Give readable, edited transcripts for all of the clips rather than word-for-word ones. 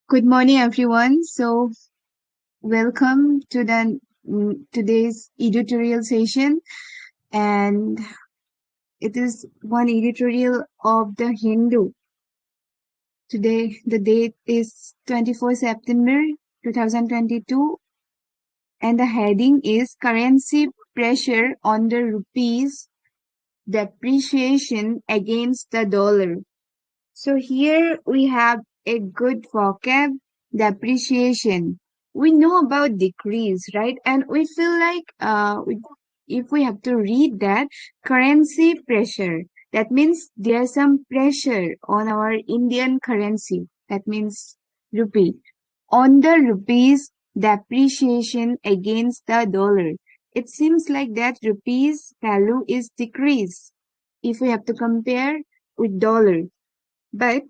Good morning, everyone. Welcome to the today's editorial session, and it is one editorial of the Hindu. Today, the date is 24 September 2022, and the heading is Currency Pressure on the Rupees Depreciation Against the Dollar. So here we have a good vocab, depreciation. We know about decrease, right? And we feel like if we have to read that currency pressure, that means there's some pressure on our Indian currency. That means rupee. On the rupees depreciation against the dollar. It seems like that rupees value is decreased if we have to compare with dollar. But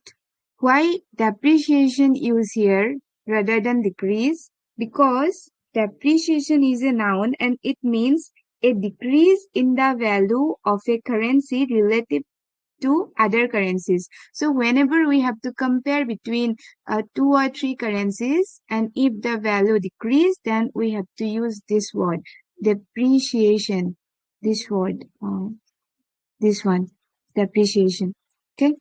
why depreciation use here rather than decrease? Because depreciation is a noun and it means a decrease in the value of a currency relative to other currencies. So whenever we have to compare between two or three currencies, and if the value decrease, then we have to use this word, depreciation. This word, this one, depreciation. Okay.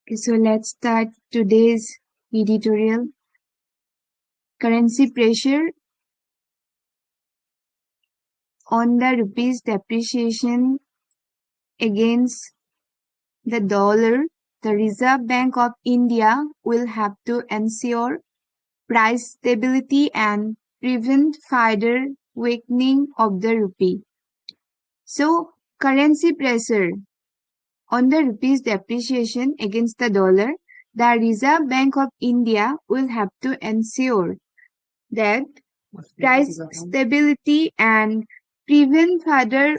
Okay, so let's start today's editorial. Currency pressure on the rupees depreciation against the dollar. The Reserve Bank of India will have to ensure price stability and prevent further weakening of the rupee. So, currency pressure on the rupees depreciation against the dollar, the Reserve Bank of India will have to ensure that price stability and prevent further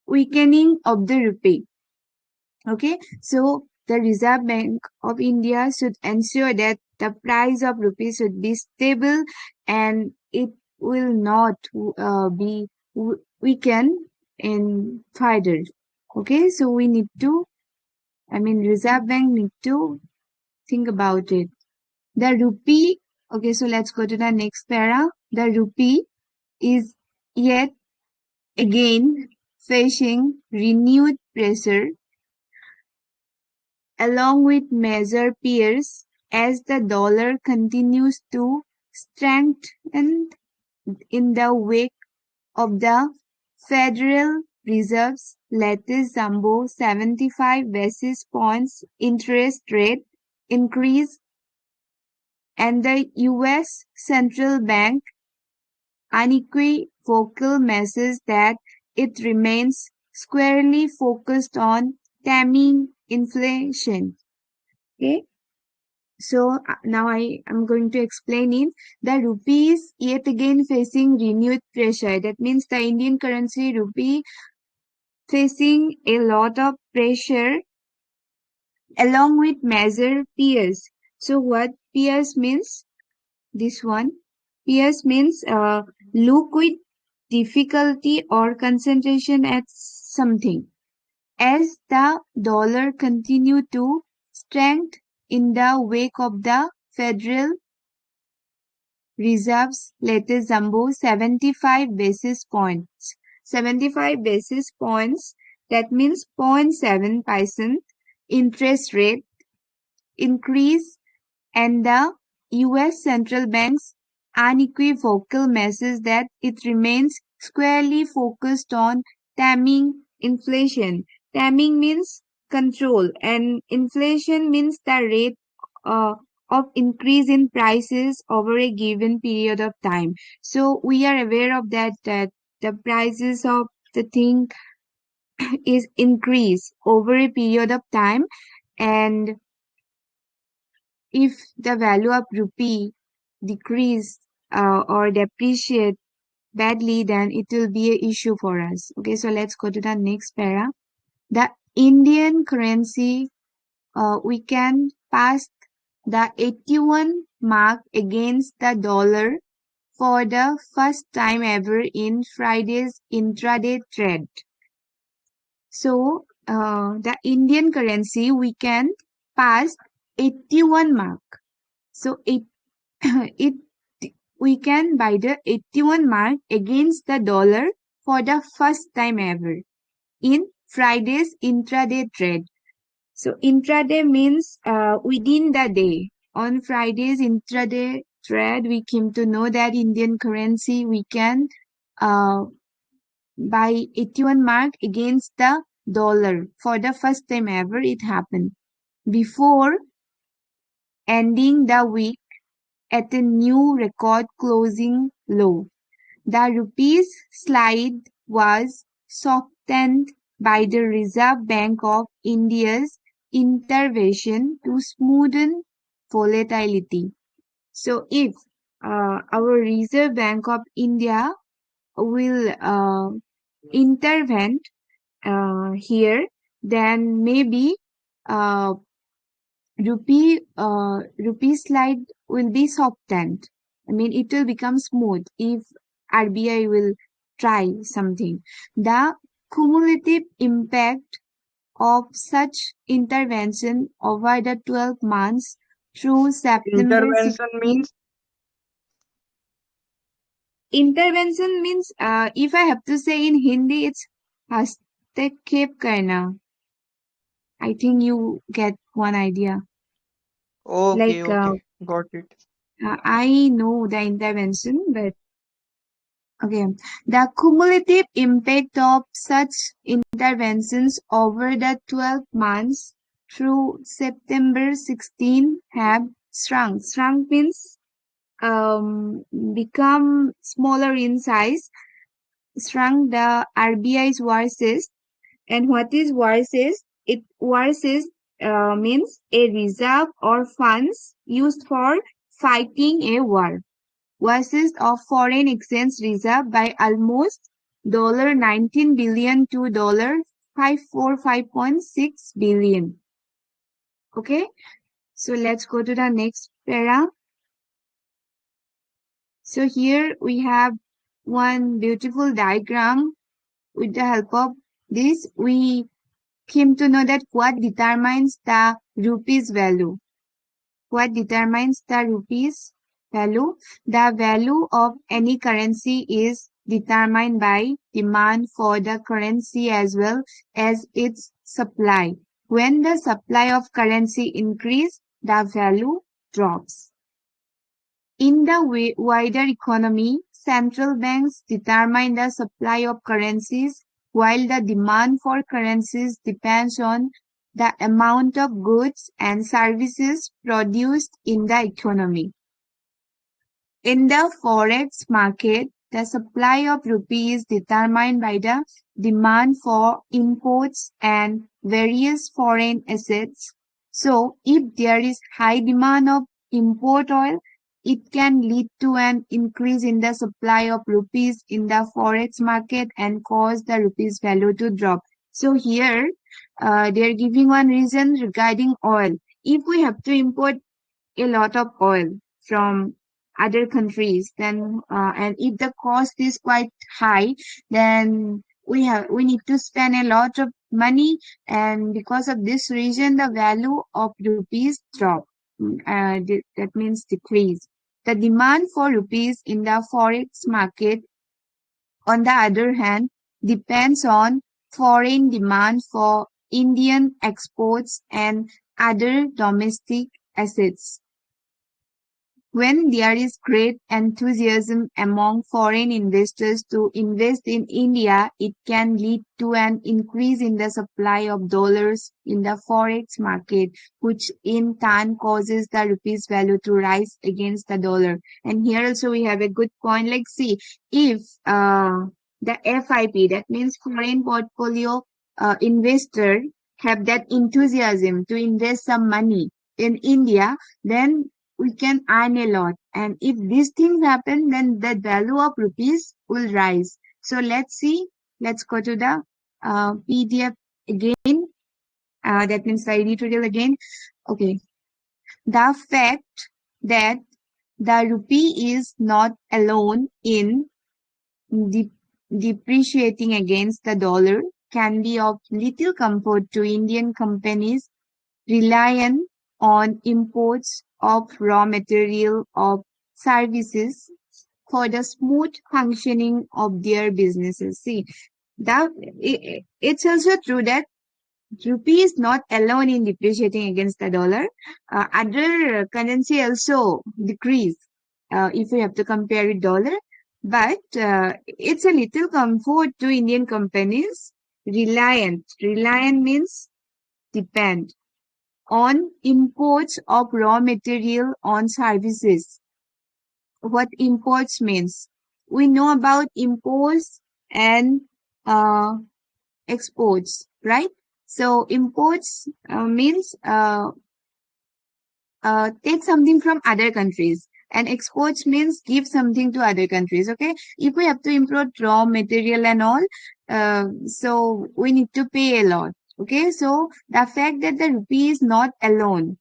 weakening of the rupee. Okay, so the Reserve Bank of India should ensure that the price of rupee should be stable and it will not be weakened in further. Okay, so we need to, Reserve Bank need to think about it. The rupee, okay, so let's go to the next para. The rupee is yet again facing renewed pressure along with major peers as the dollar continues to strengthen in the wake of the Federal Reserve's latest jumbo 75 basis points interest rate increase and the US Central Bank unequivocal message that it remains squarely focused on taming inflation. Okay, so now I am going to explain it. The rupee is yet again facing renewed pressure. That means the Indian currency rupee facing a lot of pressure along with major peers. So what peers means? This one. Peers means look with difficulty or concentration at something. As the dollar continue to strengthen in the wake of the Federal Reserve's latest jumbo 75 basis points. 75 basis points, that means 0.7% interest rate increase and the US Central Bank's unequivocal message that it remains squarely focused on taming inflation. Taming means control and inflation means the rate uh, of increase in prices over a given period of time. So we are aware of that the prices of the thing is increase over a period of time, and if the value of rupee decrease or depreciate badly, then it will be an issue for us. Okay, so let's go to the next para. The Indian currency, we can pass the 81 mark against the dollar for the first time ever in Friday's intraday trade. So, the Indian currency, we can pass 81 mark. So it it we can buy the 81 mark against the dollar for the first time ever in Friday's intraday trade. So intraday means within the day. On Friday's intraday trade, we came to know that Indian currency we can uh, buy 81 mark against the dollar for the first time ever it happened. Before ending the week at a new record closing low. The rupee's slide was softened by the Reserve Bank of India's intervention to smoothen volatility. So, if our Reserve Bank of India will intervene here, then maybe uh, rupee slide will be softened. I mean, it will become smooth if RBI will try something. The cumulative impact of such intervention over the 12 months through September Intervention 16. means Intervention means, if I have to say in Hindi, it's हस्तक्षेप करना. I think you get one idea. okay, Like, okay, got it. I know the intervention, but okay. The cumulative impact of such interventions over the 12 months through September 16 have shrunk. Shrunk means become smaller in size. Shrunk the RBI's versus. And what is versus? It versus means a reserve or funds used for fighting a war versus of foreign exchange reserve by almost $19 billion to $545.6 billion. Okay, so let's go to the next para. So here we have one beautiful diagram. With the help of this, we came to know that what determines the rupee's value. What determines the rupee's value? The value of any currency is determined by demand for the currency as well as its supply. When the supply of currency increases, the value drops. In the wider economy, central banks determine the supply of currencies, while the demand for currencies depends on the amount of goods and services produced in the economy. In the forex market, the supply of rupee is determined by the demand for imports and various foreign assets. So, if there is high demand of import oil, it can lead to an increase in the supply of rupees in the forex market and cause the rupees value to drop. So here, they are giving one reason regarding oil. If we have to import a lot of oil from other countries, then and if the cost is quite high, then we need to spend a lot of money, and because of this reason the value of rupees drop. That means decrease. The demand for rupees in the forex market, on the other hand, depends on foreign demand for Indian exports and other domestic assets. When there is great enthusiasm among foreign investors to invest in India, it can lead to an increase in the supply of dollars in the forex market, which in turn causes the rupee's value to rise against the dollar. And here also we have a good point. Like, see, if the FIP, that means foreign portfolio investor, have that enthusiasm to invest some money in India, then we can earn a lot. And if these things happen, then the value of rupees will rise. So let's see. Let's go to the PDF again. That means the editorial again. Okay. The fact that the rupee is not alone in de- depreciating against the dollar can be of little comfort to Indian companies reliant on imports of raw material of services for the smooth functioning of their businesses. See, that it's also true that rupee is not alone in depreciating against the dollar. Other currency also decrease if we have to compare with dollar. But it's a little comfort to Indian companies. Reliant means depend on imports of raw material on services. What imports means? We know about imports and uh, exports, right? So imports means take something from other countries, and exports means give something to other countries. Okay, if we have to import raw material and all, so we need to pay a lot. Okay, so the fact that the rupee is not alone,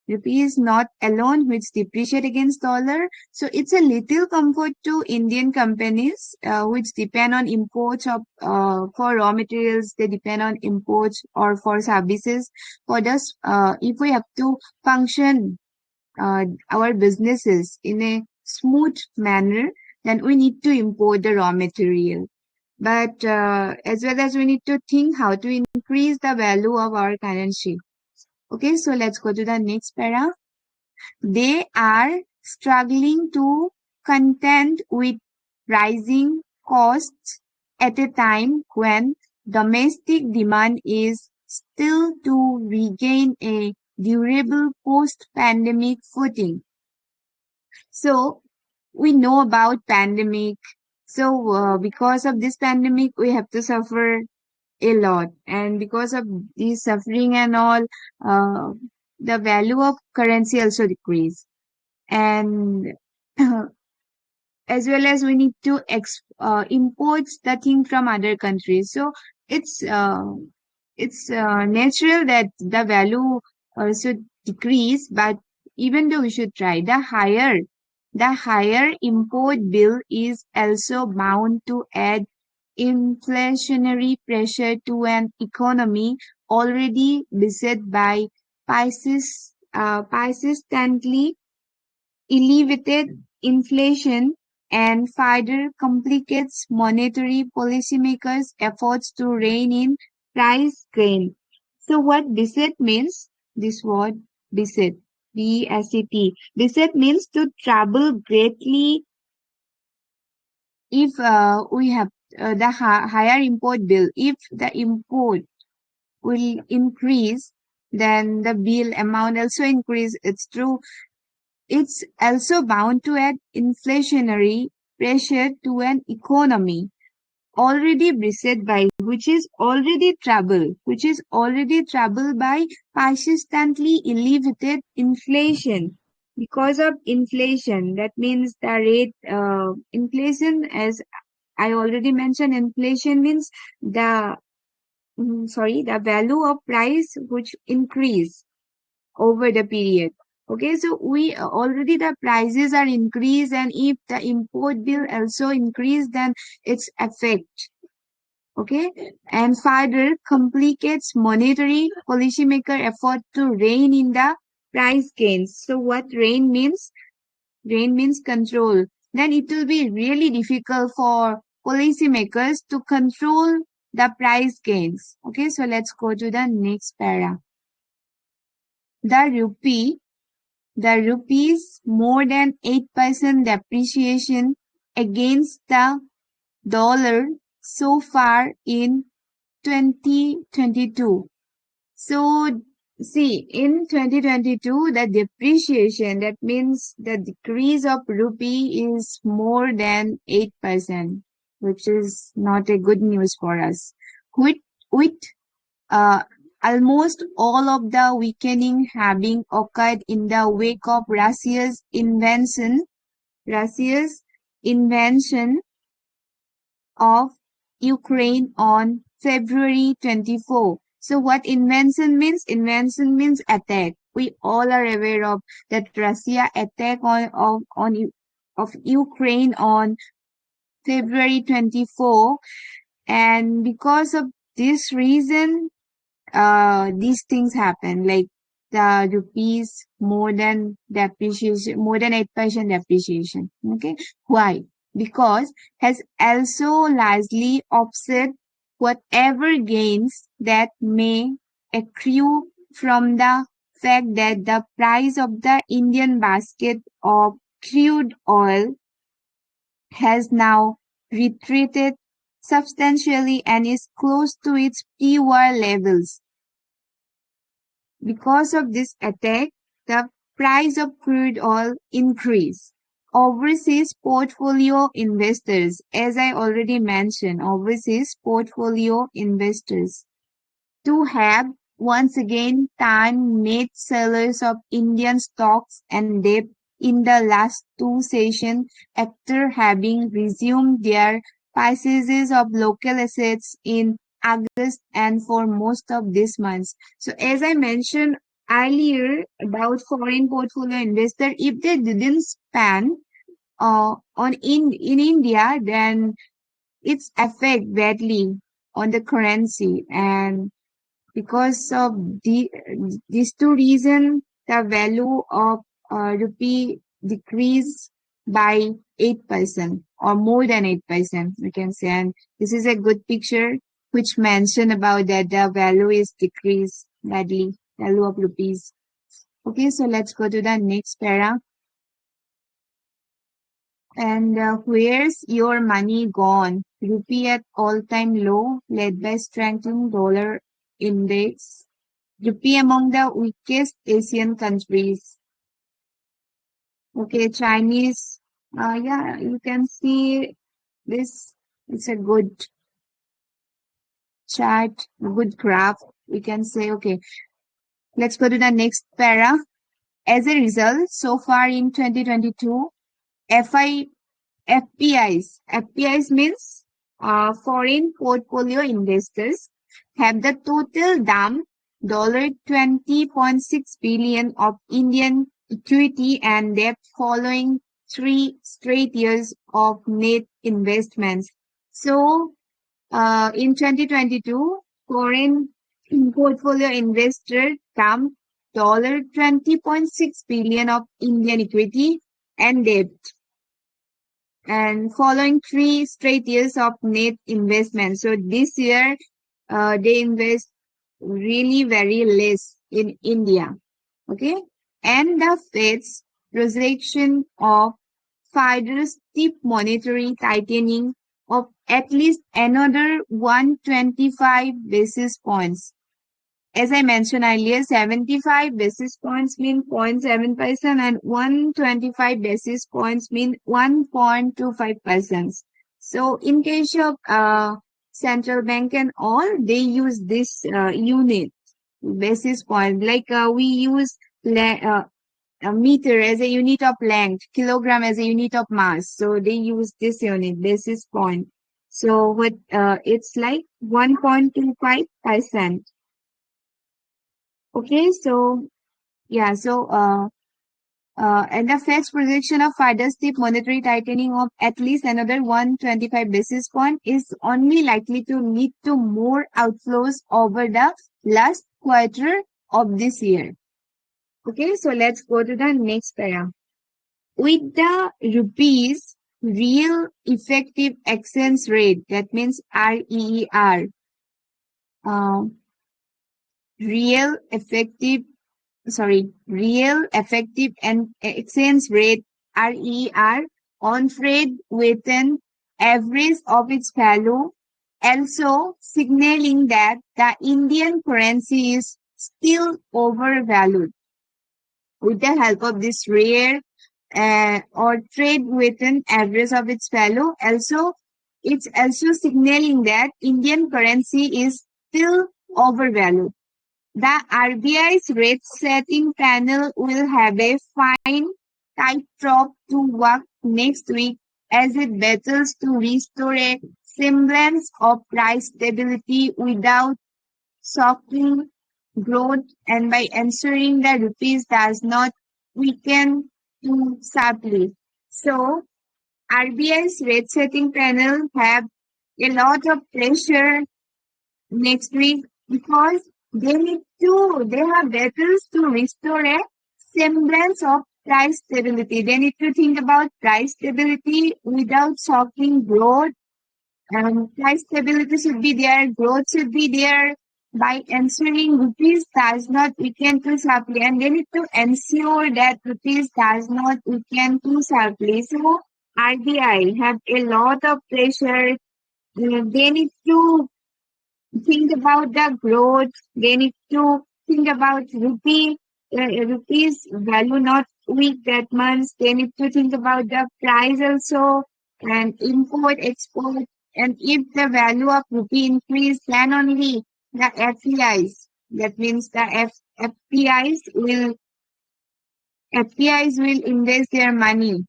rupee is not alone which depreciate against dollar, so it's a little comfort to Indian companies which depend on imports of for raw materials. They depend on imports or for services. For this, if we have to function our businesses in a smooth manner, then we need to import the raw material. But as well as we need to think how to increase the value of our currency. Okay, so let's go to the next para. They are struggling to contend with rising costs at a time when domestic demand is still to regain a durable post-pandemic footing. So we know about pandemic. So because of this pandemic, we have to suffer a lot, and because of this suffering and all, the value of currency also decrease. And as well as we need to import the thing from other countries. So it's uh, it's natural that the value also decrease, but even though we should try, the higher import bill is also bound to add inflationary pressure to an economy already beset by persistently elevated inflation, and further complicates monetary policymakers' efforts to rein in price gain. So what beset means? This word beset, B-S-E-T. Beset means to trouble greatly if we have the higher import bill. If the import will increase, then the bill amount also increase. It's true. It's also bound to add inflationary pressure to an economy already beset by, which is already troubled by persistently elevated inflation. Because of inflation, that means the rate, inflation, as I already mentioned, inflation means the value of price which increase over the period. Okay, so we already the prices are increased, and if the import bill also increase, then it's effect. Okay, and further complicates monetary policymaker effort to rein in the price gains. So what rein means? Rein means control. Then it will be really difficult for policymakers to control the price gains. Okay, so let's go to the next para. The rupee The rupee's more than 8% depreciation against the dollar so far in 2022. So, see, in 2022, the depreciation, that means the decrease of rupee is more than 8%, which is not a good news for us. With uh, almost all of the weakening having occurred in the wake of Russia's invention of Ukraine on February 24. So what invention means? Invention means attack. We all are aware of that Russia attack of Ukraine on February 24, and because of this reason, these things happen, like the rupees more than 8% depreciation. Okay. Why? Because has also largely offset whatever gains that may accrue from the fact that the price of the Indian basket of crude oil has now retreated substantially and is close to its pre-war levels. Because of this attack, the price of crude oil increased. Overseas portfolio investors, as I already mentioned, overseas portfolio investors to have once again turned net sellers of Indian stocks and debt in the last two sessions after having resumed their purchases of local assets in August and for most of this month. So as I mentioned earlier about foreign portfolio investor, if they didn't spend in India, then it's affect badly on the currency, and because of these two reasons, the value of rupee decreased by 8% or more than 8%, we can say. And this is a good picture which mention about that the value is decreased badly, value of rupees. Okay, so let's go to the next para. And where's your money gone? Rupee at all-time low, led by strengthening dollar index. Rupee among the weakest Asian countries. Okay, Chinese. Yeah, you can see this. It's a good chart, a good graph. We can say, okay, let's go to the next para. As a result, so far in 2022, FI FPIs means foreign portfolio investors have the total dump $20.6 billion of Indian equity and debt following 3 straight years of net investments. So in 2022, foreign portfolio investors dumped $20.6 billion of Indian equity and debt, and following 3 straight years of net investment. So this year, they invest really very less in India. Okay. And the Fed's projection of further steep monetary tightening of at least another 125 basis points. As I mentioned earlier, 75 basis points mean 0.7% and 125 basis points mean 1.25%. So in case of central bank and all, they use this unit, basis point. Like we use a meter as a unit of length, kilogram as a unit of mass. So they use this unit, basis point. So what it's like 1.25%. Okay, so yeah, so and the Fed's projection of further steep monetary tightening of at least another 125 basis point is only likely to lead to more outflows over the last quarter of this year. Okay, so let's go to the next para. With the rupees real effective exchange rate, that means REER, real effective and exchange rate RER on trade with an average of its value, also signaling that the Indian currency is still overvalued. With the help of this rare or trade with an average of its value, it's also signaling that Indian currency is still overvalued. The RBI's rate setting panel will have a fine tightrope to walk next week as it battles to restore a semblance of price stability without shocking growth and by ensuring the rupees does not weaken too sharply. So RBI's rate setting panel have a lot of pressure next week because they need they have battles to restore a semblance of price stability. They need to think about price stability without shocking growth. Price stability should be there, growth should be there by ensuring rupees does not weaken too sharply. And they need to ensure that rupees does not weaken too sharply. So RBI have a lot of pressure. They need to think about the growth. They need to think about rupees value not weak that much. They need to think about the price also and import, export. And if the value of rupee increase, then only the FPIs, that means the FPIs will invest their money.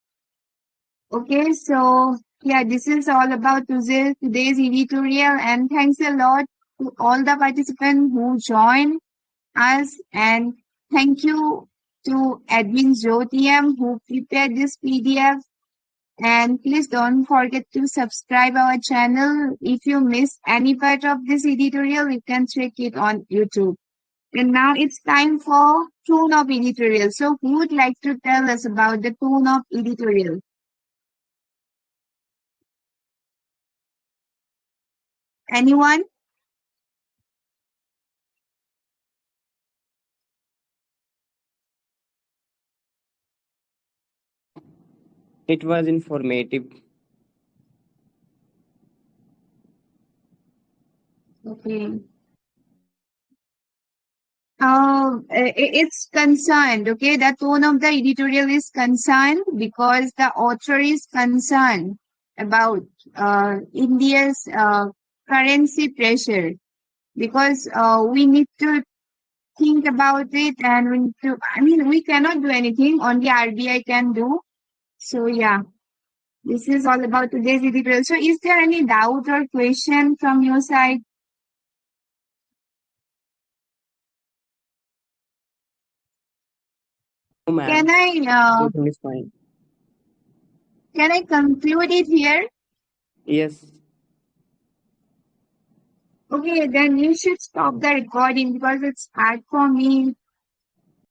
Okay, so yeah, this is all about today's editorial, and thanks a lot to all the participants who joined us, and thank you to admin Jyotiam who prepared this PDF. And please don't forget to subscribe our channel. If you miss any part of this editorial, you can check it on YouTube. And now it's time for tone of editorial. So who would like to tell us about the tone of editorial? Anyone? It was informative. Okay. It's concerned, okay? The tone of the editorial is concerned because the author is concerned about India's currency pressure, because we need to think about it, and we need to, I mean, we cannot do anything, only RBI can do. So yeah, this is all about today's editorial. So is there any doubt or question from your side? Oh, Can ma'am. I Everything is fine. conclude it here? Yes. Okay, then you should stop the recording because it's hard for me